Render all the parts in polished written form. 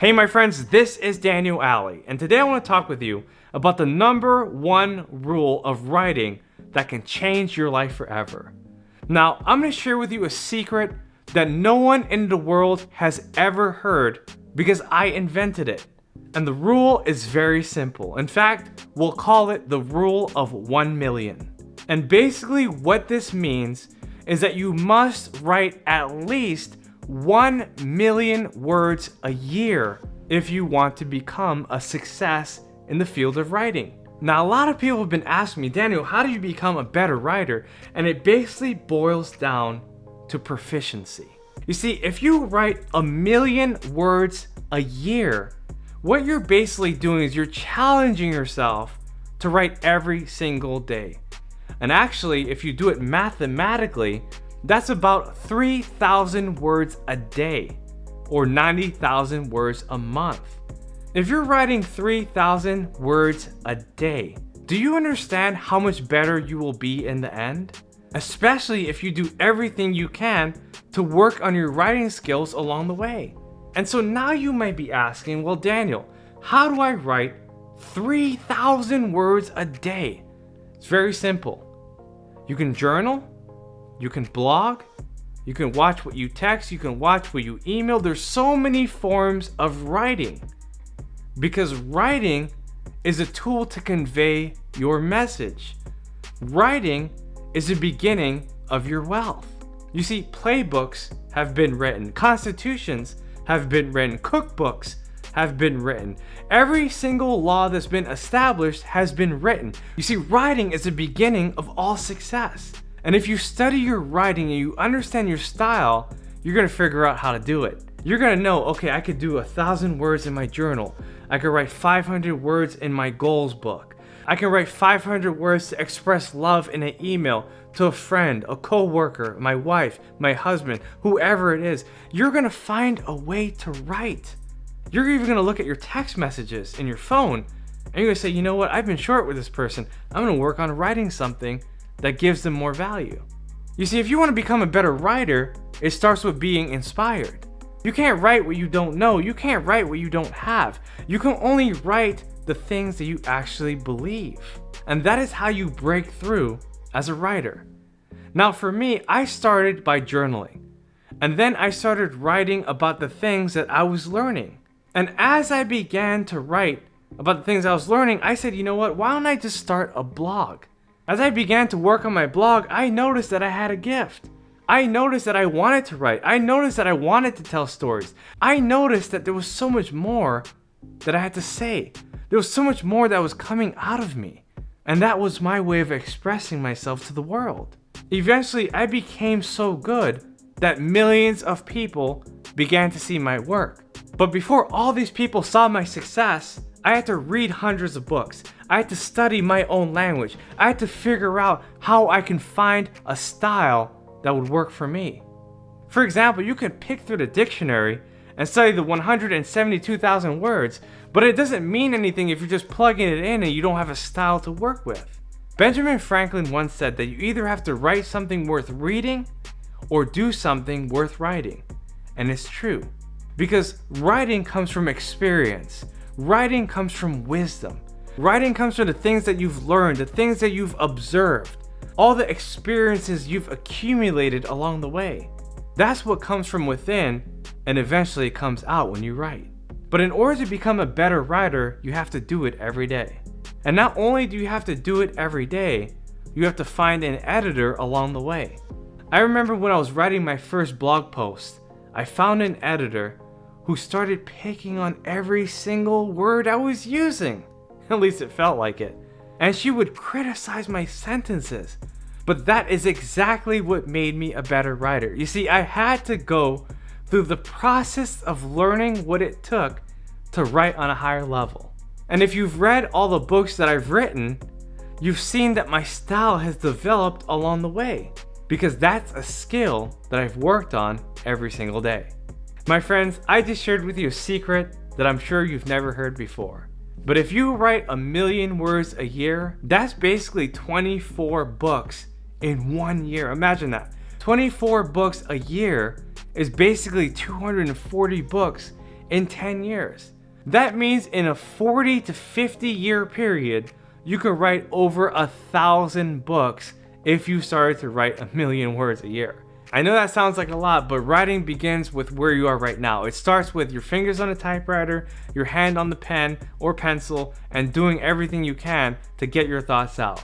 Hey my friends, this is Daniel Aldie, and today I want to talk with you about the number one rule of writing that can change your life forever. Now, I'm going to share with you a secret that no one in the world has ever heard because I invented it. And the rule is very simple. In fact, we'll call it the rule of 1 million. And basically what this means is that you must write at least 1 million words a year if you want to become a success in the field of writing. Now, a lot of people have been asking me, Daniel, how do you become a better writer? And it basically boils down to proficiency. You see, if you write 1 million words a year, what you're basically doing is you're challenging yourself to write every single day. And actually, if you do it mathematically, that's about 3,000 words a day, or 90,000 words a month. If you're writing 3,000 words a day, do you understand how much better you will be in the end? Especially if you do everything you can to work on your writing skills along the way. And so now you might be asking, well, Daniel, how do I write 3,000 words a day? It's very simple. You can journal. You can blog, you can watch what you text, you can watch what you email. There's so many forms of writing because writing is a tool to convey your message. Writing is the beginning of your wealth. You see, playbooks have been written, constitutions have been written, cookbooks have been written. Every single law that's been established has been written. You see, writing is the beginning of all success. And if you study your writing and you understand your style, you're gonna figure out how to do it. You're gonna know, okay, I could do 1,000 words in my journal. I could write 500 words in my goals book. I can write 500 words to express love in an email to a friend, a coworker, my wife, my husband, whoever it is. You're gonna find a way to write. You're even gonna look at your text messages in your phone and you're gonna say, you know what, I've been short with this person. I'm gonna work on writing something that gives them more value. You see, if you want to become a better writer, it starts with being inspired. You can't write what you don't know. You can't write what you don't have. You can only write the things that you actually believe. And that is how you break through as a writer. Now for me, I started by journaling. And then I started writing about the things that I was learning. And as I began to write about the things I was learning, I said, you know what, why don't I just start a blog? As I began to work on my blog, I noticed that I had a gift. I noticed that I wanted to write. I noticed that I wanted to tell stories. I noticed that there was so much more that I had to say. There was so much more that was coming out of me. And that was my way of expressing myself to the world. Eventually, I became so good that millions of people began to see my work. But before all these people saw my success, I had to read hundreds of books. I had to study my own language. I had to figure out how I can find a style that would work for me. For example, you can pick through the dictionary and study the 172,000 words, but it doesn't mean anything if you're just plugging it in and you don't have a style to work with. Benjamin Franklin once said that you either have to write something worth reading or do something worth writing. And it's true, because writing comes from experience. Writing comes from wisdom. Writing comes from the things that you've learned, the things that you've observed, all the experiences you've accumulated along the way. That's what comes from within and eventually comes out when you write. But in order to become a better writer, you have to do it every day. And not only do you have to do it every day, you have to find an editor along the way. I remember when I was writing my first blog post, I found an editor who started picking on every single word I was using. At least it felt like it. And she would criticize my sentences. But that is exactly what made me a better writer. You see, I had to go through the process of learning what it took to write on a higher level. And if you've read all the books that I've written, you've seen that my style has developed along the way. Because that's a skill that I've worked on every single day. My friends, I just shared with you a secret that I'm sure you've never heard before. But if you write 1 million words a year, that's basically 24 books in 1 year. Imagine that. 24 books a year is basically 240 books in 10 years. That means in a 40 to 50 year period, you could write over 1,000 books if you started to write 1,000,000 words a year. I know that sounds like a lot, but writing begins with where you are right now. It starts with your fingers on a typewriter, your hand on the pen or pencil, and doing everything you can to get your thoughts out.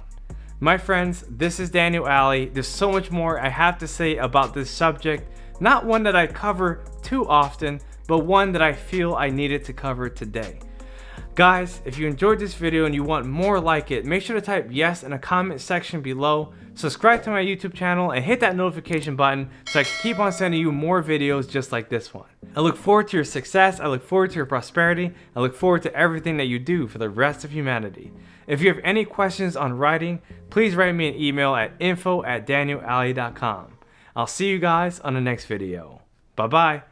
My friends, this is Daniel Aldie. There's so much more I have to say about this subject, not one that I cover too often, but one that I feel I needed to cover today. Guys, if you enjoyed this video and you want more like it, make sure to type yes in the comment section below, subscribe to my YouTube channel, and hit that notification button so I can keep on sending you more videos just like this one. I look forward to your success, I look forward to your prosperity, I look forward to everything that you do for the rest of humanity. If you have any questions on writing, please write me an email at info@danielaldie.com. I'll see you guys on the next video. Bye bye.